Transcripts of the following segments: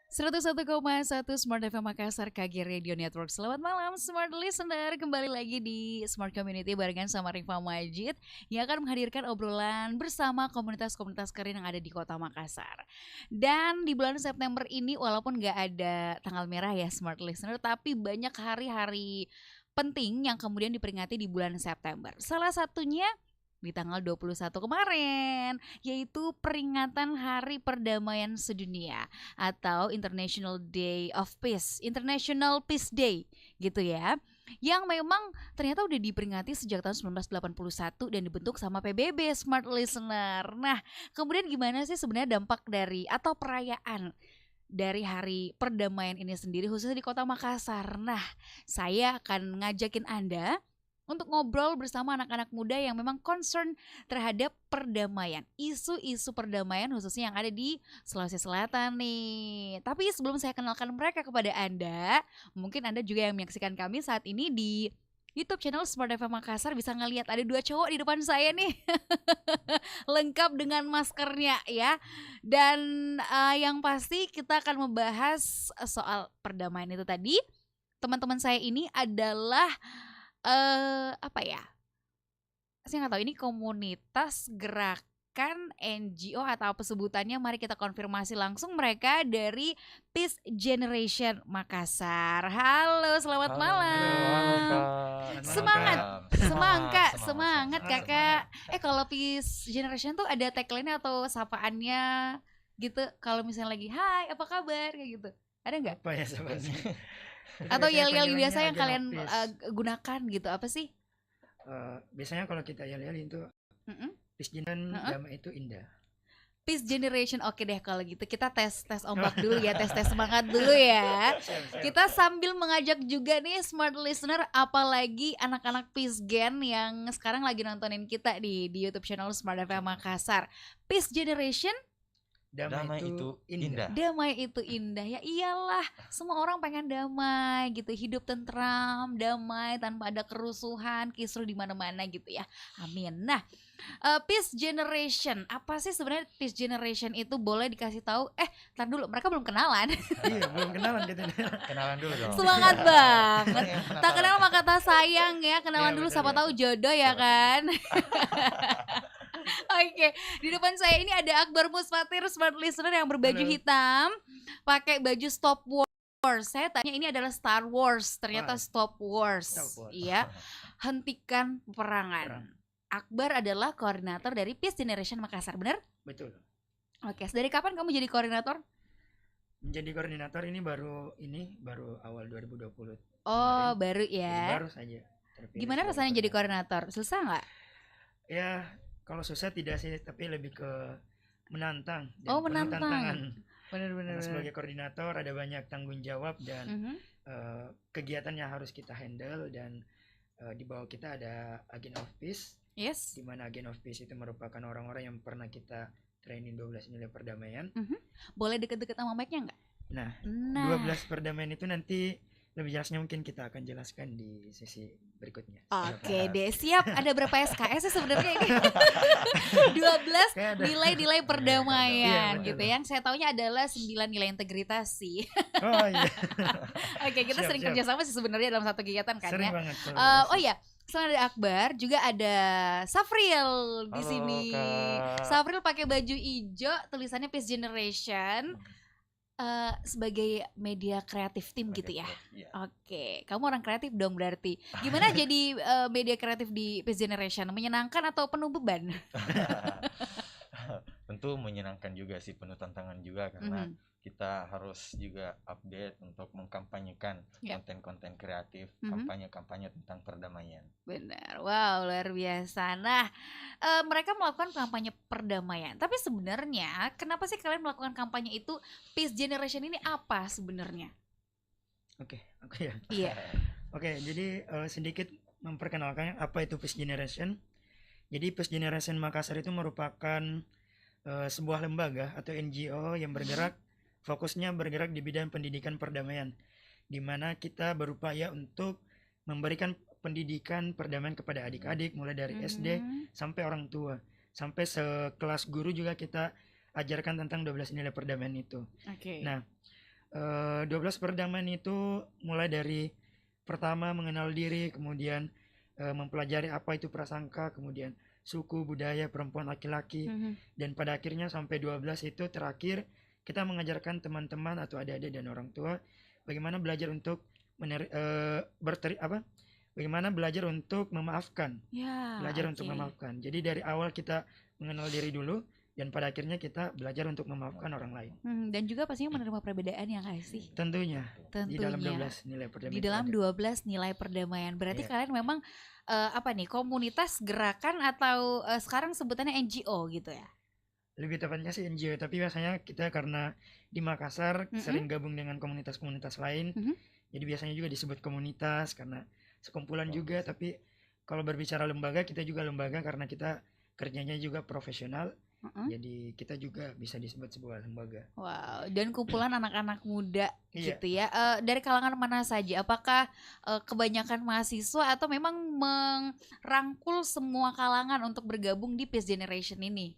101,1 Smart FM Makassar KG Radio Network. Selamat malam Smart Listener. Kembali lagi di Smart Community barengan sama Rifa Majid yang akan menghadirkan obrolan bersama komunitas-komunitas keren yang ada di Kota Makassar. Dan di bulan September ini walaupun gak ada tanggal merah ya Smart Listener, tapi banyak hari-hari penting yang kemudian diperingati di bulan September. Salah satunya di tanggal 21 kemarin, yaitu peringatan Hari Perdamaian Sedunia atau International Day of Peace, International Peace Day gitu ya. Yang memang ternyata udah diperingati sejak tahun 1981 dan dibentuk sama PBB Smart Listener. Nah, kemudian gimana sih sebenarnya dampak dari atau perayaan dari Hari Perdamaian ini sendiri khususnya di Kota Makassar? Nah, saya akan ngajakin Anda untuk ngobrol bersama anak-anak muda yang memang concern terhadap perdamaian, isu-isu perdamaian khususnya yang ada di Sulawesi Selatan nih. Tapi sebelum saya kenalkan mereka kepada Anda, mungkin Anda juga yang menyaksikan kami saat ini di YouTube channel Smart FM Makassar bisa ngelihat ada dua cowok di depan saya nih, lengkap dengan maskernya ya. Dan yang pasti kita akan membahas soal perdamaian itu tadi. Teman-teman saya ini adalah apa ya? Saya nggak tahu ini komunitas gerakan NGO atau apa sebutannya. Mari kita konfirmasi langsung mereka dari Peace Generation Makassar. Halo, selamat Halo, malam. Kak. Semangat, semangat kakak. Semangat. Kalau Peace Generation tuh ada tagline atau sapaannya gitu. Kalau misalnya lagi, Hai, apa kabar kayak gitu. Ada nggak? Apa ya sebenarnya? Atau Biasanya yel-yel panggilannya biasa yang agen kalian office. gunakan gitu apa sih? Biasanya kalau kita yel-yel itu Mm-mm. peace dan Heeh. damai itu indah. Peace Generation, oke deh kalau gitu kita tes ombak dulu ya, tes semangat dulu ya. Siap. Kita sambil mengajak juga nih Smart Listener, apalagi anak-anak Peace Gen yang sekarang lagi nontonin kita di YouTube channel Smart FM Makassar. Peace Generation, Damai itu indah. damai itu indah ya, iyalah semua orang pengen damai gitu, hidup tentram, damai tanpa ada kerusuhan, kisruh di mana-mana gitu ya. Amin. Nah, Peace Generation, apa sih sebenarnya Peace Generation itu? Boleh dikasih tahu? Tar dulu, mereka belum kenalan. Iya, belum kenalan kita. Kenalan dulu dong. Semangat banget. Tak kenal maka tak sayang ya. Kenalan Iya, dulu betul, siapa ya. tahu jodoh ya kan. Oke, di depan saya ini ada Akbar Musfatir, Smart Listener yang berbaju Halo. hitam, pakai baju Stop Wars. Saya tanya ini adalah Star Wars, ternyata Wah. Stop Wars. Stop Wars. Iya, hentikan peperangan. Akbar adalah koordinator dari Peace Generation Makassar, benar? Betul. Oke, dari kapan kamu jadi koordinator? Menjadi koordinator ini baru awal 2020. Oh, Kemarin. baru Jadi ya. baru saja terpilih Gimana sebagai rasanya jadi koordinator? Susah nggak? Ya, kalau susah tidak sih, tapi lebih ke menantang dan Oh, penuh menantang. tantangan. Bener-bener. Karena sebagai koordinator ada banyak tanggung jawab dan Mhm. kegiatan yang harus kita handle, dan di bawah kita ada agen of peace, Yes. di mana agen of peace itu merupakan orang-orang yang pernah kita training 12 nilai perdamaian. Boleh deket-deket sama mic-nya nggak? Nah, Nah, 12 perdamaian itu nanti lebih jelasnya mungkin kita akan jelaskan di sesi berikutnya. oke deh, siap. Ada berapa SKS sih sebenarnya ini? 12 Kayak ada. nilai-nilai perdamaian Iya, gitu. betul. Yang saya taunya adalah 9 nilai integritas sih. Oh iya, Oke, kita Siap, sering siap. kerjasama sih sebenarnya dalam satu kegiatan kan sering ya. banget. Oh iya, selain ada Akbar, juga ada Safril di Halo, sini. Kak. Safril pakai baju hijau, tulisannya Peace Generation. Sebagai media kreatif tim gitu ya. Iya. Oke, kamu orang kreatif dong berarti. Gimana jadi media kreatif di Peace Generation? Menyenangkan atau penuh beban? Tentu menyenangkan juga sih, penuh tantangan juga karena Mhm. kita harus juga update untuk mengkampanyekan Ya. konten-konten kreatif, Mhm. kampanye-kampanye tentang perdamaian. Benar, wow luar biasa. Nah, mereka melakukan kampanye perdamaian. Tapi sebenarnya kenapa sih kalian melakukan kampanye itu? Peace Generation ini apa sebenarnya? Oke ya. Iya. Oke, jadi sedikit memperkenalkan apa itu Peace Generation. Jadi Peace Generation Makassar itu merupakan sebuah lembaga atau NGO yang fokusnya bergerak di bidang pendidikan perdamaian, di mana kita berupaya untuk memberikan pendidikan perdamaian kepada adik-adik mulai dari SD Mhm. sampai orang tua, sampai sekelas guru juga kita ajarkan tentang 12 nilai perdamaian itu. Oke. Nah, 12 perdamaian itu mulai dari pertama mengenal diri, kemudian mempelajari apa itu prasangka, kemudian suku, budaya, perempuan, laki-laki, dan pada akhirnya sampai 12 itu terakhir kita mengajarkan teman-teman atau adik-adik dan orang tua bagaimana belajar untuk bagaimana belajar untuk memaafkan, Ya, belajar untuk oke. memaafkan. Jadi dari awal kita mengenal diri dulu dan pada akhirnya kita belajar untuk memaafkan orang lain. Dan juga pastinya menerima perbedaan ya nggak sih? Tentunya di dalam Tentunya. 12 nilai Di perdamaian itu dalam ada. 12 nilai perdamaian. Berarti Iya. kalian memang apa nih, komunitas, gerakan atau sekarang sebutannya NGO gitu ya? Lebih tepatnya sih NGO, tapi biasanya kita karena di Makassar Mm-mm. sering gabung dengan komunitas-komunitas lain, Mhm. jadi biasanya juga disebut komunitas karena sekumpulan juga. Tapi kalau berbicara lembaga, kita juga lembaga karena kita kerjanya juga profesional, Mm-mm. jadi kita juga bisa disebut sebuah lembaga. Wow, dan kumpulan anak-anak muda Iya. gitu ya. Dari kalangan mana saja? Apakah kebanyakan mahasiswa atau memang merangkul semua kalangan untuk bergabung di Peace Generation ini?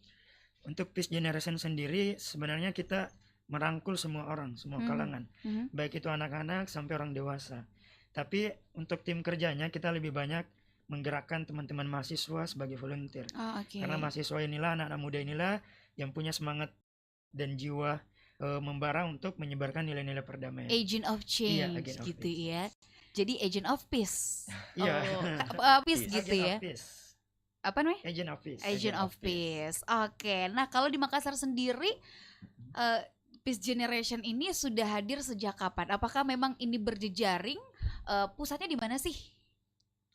Untuk Peace Generation sendiri sebenarnya kita merangkul semua orang, semua Mhm. kalangan, Mhm. baik itu anak-anak sampai orang dewasa. Tapi untuk tim kerjanya kita lebih banyak menggerakkan teman-teman mahasiswa sebagai volunteer. Oh, oke. Karena mahasiswa inilah, anak-anak muda inilah yang punya semangat dan jiwa membara untuk menyebarkan nilai-nilai perdamaian. Agent of Iya, change agent of gitu peace. ya. Jadi agent of peace. Iya. Peace Peace. gitu Agent ya. of peace. Apa namanya? Agent of peace. Agent of peace. Oke. Nah, kalau di Makassar sendiri Peace Generation ini sudah hadir sejak kapan? Apakah memang ini berjejaring? Pusatnya di mana sih?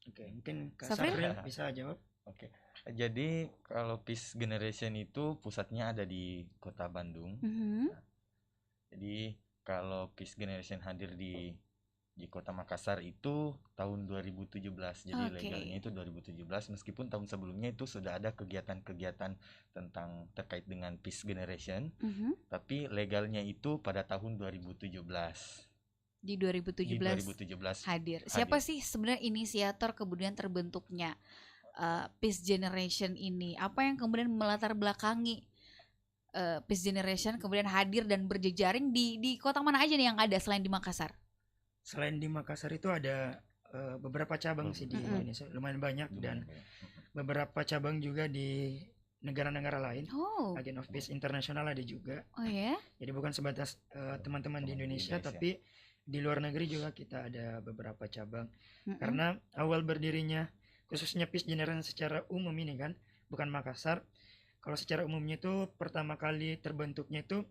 Oke, mungkin Kak Safril? Safril bisa jawab. Oke. Jadi kalau Peace Generation itu pusatnya ada di Kota Bandung. Mhm. Jadi kalau Peace Generation hadir di Kota Makassar itu tahun 2017. Jadi Oke. legalnya itu 2017, meskipun tahun sebelumnya itu sudah ada kegiatan-kegiatan tentang terkait dengan Peace Generation, Mhm. tapi legalnya itu pada tahun 2017. Di Di 2017 2017 hadir. Siapa hadir. sih sebenarnya inisiator kemudian terbentuknya Peace Generation ini? Apa yang kemudian melatar belakangi Peace Generation kemudian hadir dan berjejaring di kota mana aja nih yang ada selain di Makassar? Selain di Makassar itu ada beberapa cabang sih di Mm-mm. Indonesia, lumayan banyak, dan Lumayan banyak. beberapa cabang juga di negara-negara lain. Oh, Agent of Peace Internasional ada juga. oh ya. Jadi bukan sebatas teman-teman di Teman di Indonesia, Indonesia. tapi di luar negeri juga kita ada beberapa cabang. Mm-mm. Karena awal berdirinya khususnya Peace Generation secara umum ini kan, bukan Makassar. Kalau secara umumnya itu pertama kali terbentuknya itu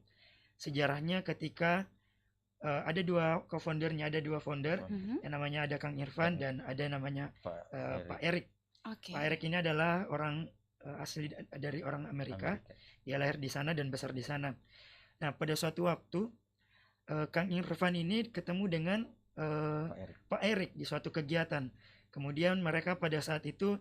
sejarahnya ketika ada dua co-foundernya, ada dua founder, Mhm. yang namanya ada Kang Irfan dan ada namanya Pak Erik. Oke. Pak Erik ini adalah orang asli dari orang Amerika. Dia lahir di sana dan besar di sana. Nah, pada suatu waktu Kang Irfan ini ketemu dengan Pak Erik di suatu kegiatan. Kemudian mereka pada saat itu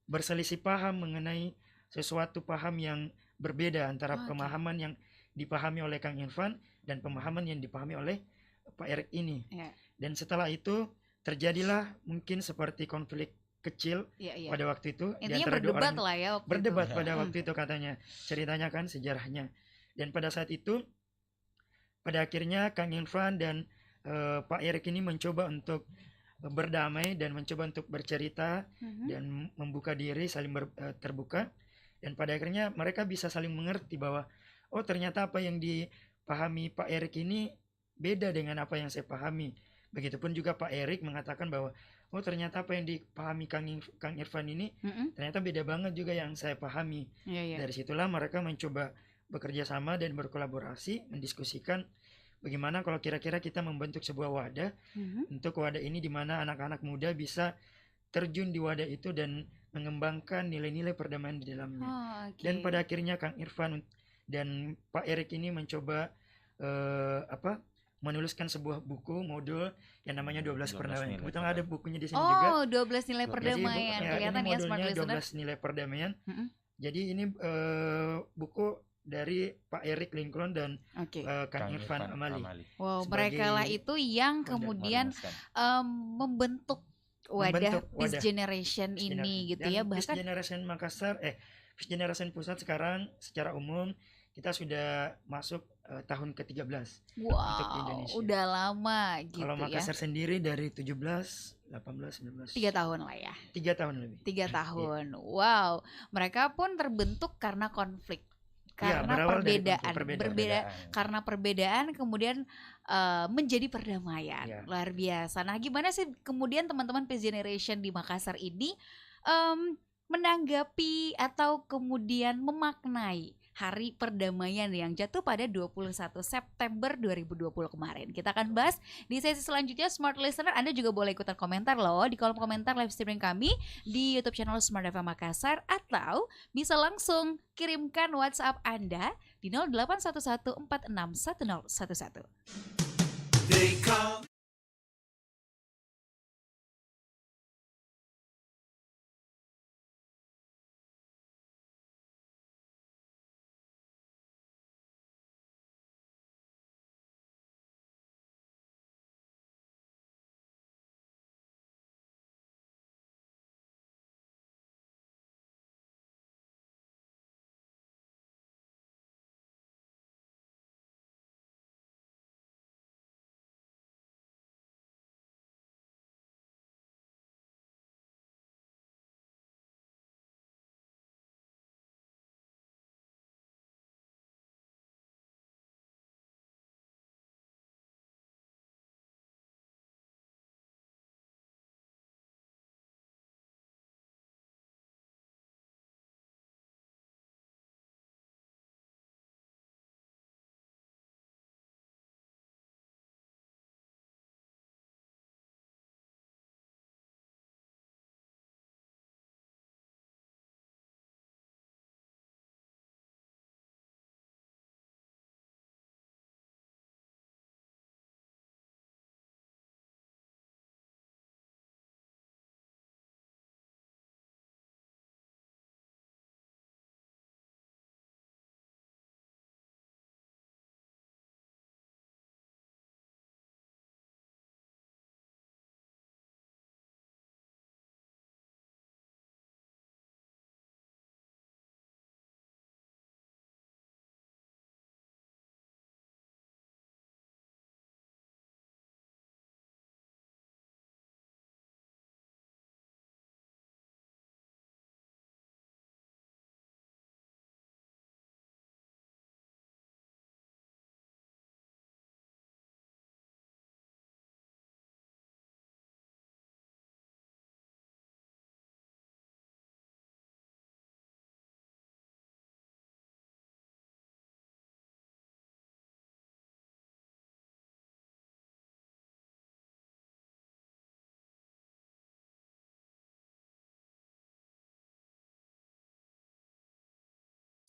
berselisih paham mengenai sesuatu paham yang berbeda antara Oke. pemahaman yang dipahami oleh Kang Irfan dan pemahaman yang dipahami oleh Pak Erik ini. Ya. Dan setelah itu terjadilah mungkin seperti konflik kecil Iya, iya. pada waktu itu di Intinya antara dua berdebat orang, lah ya waktu berdebat itu. pada Mm. waktu itu katanya, ceritanya kan sejarahnya. Dan pada saat itu pada akhirnya Kang Irfan dan Pak Erik ini mencoba untuk berdamai dan mencoba untuk bercerita Mhm. dan membuka diri, saling terbuka, dan pada akhirnya mereka bisa saling mengerti bahwa oh ternyata apa yang dipahami Pak Erik ini beda dengan apa yang saya pahami. Begitupun juga Pak Erik mengatakan bahwa oh ternyata apa yang dipahami Kang Irfan ini Mm-mm. ternyata beda banget juga yang saya pahami. Iya, iya. Dari situlah mereka mencoba bekerja sama dan berkolaborasi, mendiskusikan bagaimana kalau kira-kira kita membentuk sebuah wadah, Mhm. untuk wadah ini di mana anak-anak muda bisa terjun di wadah itu dan mengembangkan nilai-nilai perdamaian di dalamnya. Oh, oke. Dan pada akhirnya Kang Irfan dan Pak Erik ini mencoba menuliskan sebuah buku modul yang namanya 12 12 perdamaian. nilai Kebetulan ada perdamaian. bukunya di sini juga. Oh, 12 nilai 12 perdamaian. Jadi Kelihatan ini ya smart modulnya listener. 12 nilai perdamaian. Mm-mm. Jadi ini buku dari Pak Erik Lincoln dan Oke. Kang Irfan Amali. Wow, sebagai mereka lah itu yang model, kemudian membentuk wadah Membentuk Peace wadah Generation Peace ini Generation. gitu Dan ya. Peace Bahkan Generation Makassar, Peace Generation Pusat sekarang secara umum kita sudah masuk tahun ke-13 untuk di Wow, Indonesia. udah lama gitu Kalau ya. Makassar sendiri dari 17, 18, 19, 3 tahun lah ya. 3 tahun lebih. 3 tahun. Wow, mereka pun terbentuk karena konflik. Iya, Karena berawal dari konflik, perbedaan, perbedaan. berbeda karena perbedaan kemudian menjadi perdamaian. Iya. Luar biasa. Nah, gimana sih kemudian teman-teman Peace Generation di Makassar ini menanggapi atau kemudian memaknai Hari Perdamaian yang jatuh pada 21 September 2020 kemarin. Kita akan bahas di sesi selanjutnya. Smart Listener, Anda juga boleh ikutan komentar loh di kolom komentar live streaming kami di YouTube channel Smart FM Makassar, atau bisa langsung kirimkan WhatsApp Anda di 0811461011. They call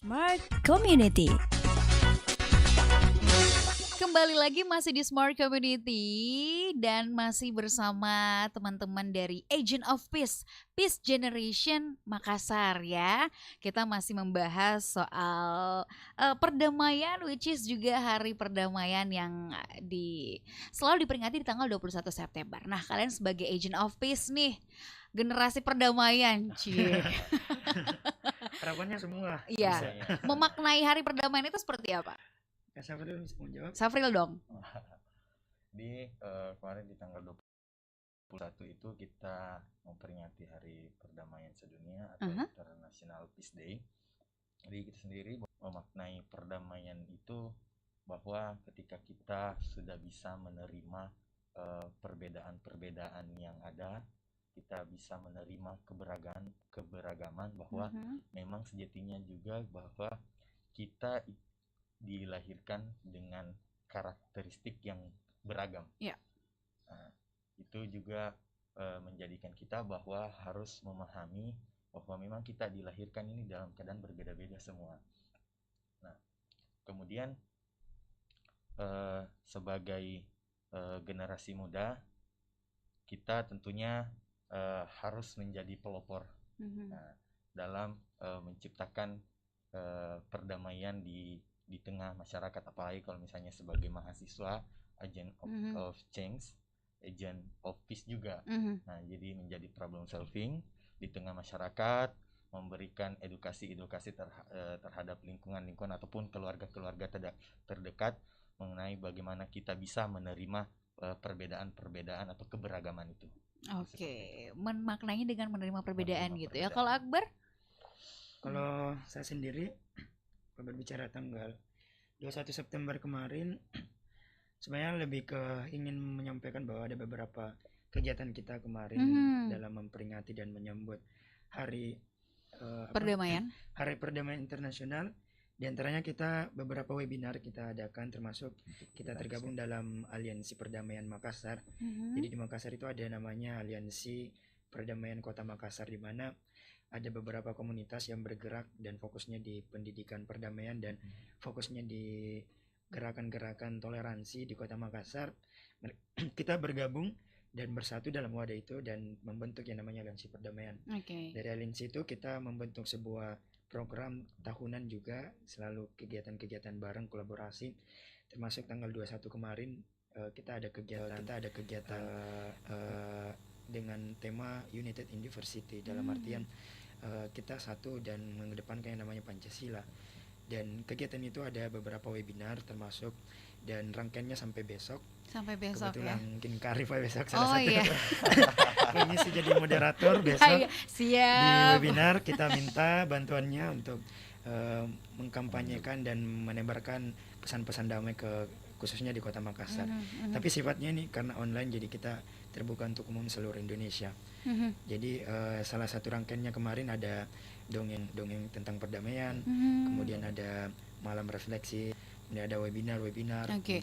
Smart Community. Kembali lagi masih di Smart Community dan masih bersama teman-teman dari Agent of Peace, Peace Generation Makassar ya. Kita masih membahas soal perdamaian, which is juga Hari Perdamaian yang selalu diperingati di tanggal 21 September. Nah, kalian sebagai Agent of Peace nih, generasi perdamaian, cie. Harapannya semua. Iya. bisa. Memaknai Hari Perdamaian itu seperti apa? Kak Safril bisa menjawab. Safril dong. Di kemarin di tanggal 21 itu kita memperingati Hari Perdamaian Sedunia atau International Peace Day. Jadi kita sendiri memaknai perdamaian itu bahwa ketika kita sudah bisa menerima perbedaan-perbedaan yang ada, kita bisa menerima keberagaman bahwa memang sejatinya juga bahwa kita dilahirkan dengan karakteristik yang beragam. Ya. Nah, itu juga menjadikan kita bahwa harus memahami bahwa memang kita dilahirkan ini dalam keadaan berbeda-beda semua. Nah, kemudian sebagai generasi muda, kita tentunya harus menjadi pelopor dalam menciptakan perdamaian di tengah masyarakat, apalagi kalau misalnya sebagai mahasiswa, agent of change, agent of peace juga. Nah, jadi menjadi problem solving di tengah masyarakat, memberikan edukasi terhadap lingkungan ataupun keluarga terdekat mengenai bagaimana kita bisa menerima perbedaan atau keberagaman itu. Oke, memaknainya dengan menerima perbedaan Menerima gitu ya. perbedaan. Kalau Akbar? Kalau saya sendiri berbicara tanggal 21 September kemarin, sebenarnya lebih ke ingin menyampaikan bahwa ada beberapa kegiatan kita kemarin dalam memperingati dan menyambut hari Perdamaian. Hari Perdamaian Internasional. Di antaranya kita beberapa webinar kita adakan, termasuk kita tergabung dalam Aliansi Perdamaian Makassar. Jadi di Makassar itu ada namanya Aliansi Perdamaian Kota Makassar, di mana ada beberapa komunitas yang bergerak dan fokusnya di pendidikan perdamaian dan fokusnya di gerakan-gerakan toleransi di Kota Makassar. Kita bergabung dan bersatu dalam wadah itu dan membentuk yang namanya Aliansi Perdamaian. Oke. Dari aliansi itu kita membentuk sebuah program tahunan juga, selalu kegiatan-kegiatan bareng, kolaborasi, termasuk tanggal 21 kemarin kita ada kegiatan dengan tema United in Diversity, dalam artian kita satu dan mengedepankan yang namanya Pancasila. Dan kegiatan itu ada beberapa webinar termasuk, dan rangkaiannya sampai besok. Sampai besok Kebetulan ya. mungkin Karif besok salah satu Iya. mengisi jadi moderator besok. Ayo, Di siap. webinar kita minta bantuannya untuk mengkampanyekan dan menebarkan pesan-pesan damai khususnya di Kota Makassar. Tapi sifatnya ini karena online, jadi kita terbuka untuk umum seluruh Indonesia. Jadi salah satu rangkaiannya kemarin ada dongeng tentang perdamaian, kemudian ada malam refleksi, kemudian ada webinar. Oke.